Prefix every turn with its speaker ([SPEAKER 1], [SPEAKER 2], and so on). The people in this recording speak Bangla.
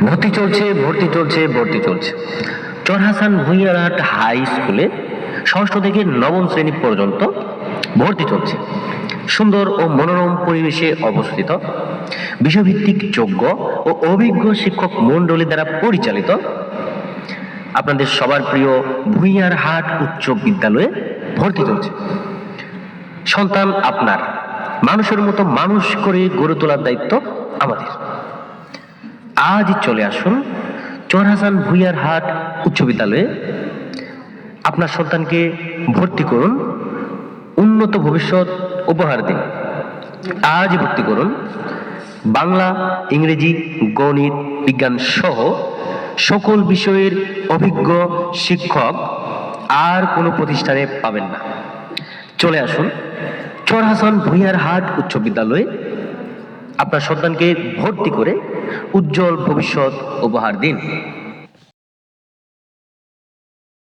[SPEAKER 1] ভর্তি চলছে চর হাসান ভূঁইয়ারহাট হাই স্কুলে ষষ্ঠ থেকে নবম শ্রেণী পর্যন্ত ভর্তি চলছে। সুন্দর ও মনোরম পরিবেশে অবস্থিত, বিষয়ভিত্তিক যোগ্য ও অভিজ্ঞ শিক্ষক মণ্ডলী দ্বারা পরিচালিত আপনাদের সবার প্রিয় ভূঁইয়ারহাট উচ্চ বিদ্যালয়ে ভর্তি চলছে। সন্তান আপনার, মানুষের মতো মানুষ করে গড়ে তোলার দায়িত্ব আমাদের। আজই চলে আসুন চর হাসান ভূঁইয়ারহাট উচ্চ বিদ্যালয়ে, আপনার সন্তানকে ভর্তি করুন, উন্নত ভবিষ্যৎ উপহার দিন। আজই ভর্তি করুন। বাংলা, ইংরেজি, গণিত, বিজ্ঞান সহ সকল বিষয়ের অভিজ্ঞ শিক্ষক আর কোনো প্রতিষ্ঠানে পাবেন না। চলে আসুন চর হাসান ভূঁইয়ারহাট উচ্চ বিদ্যালয়ে, আপনার সন্তানকে ভর্তি করে উজ্জ্বল ভবিষ্যৎ উপহার দিন।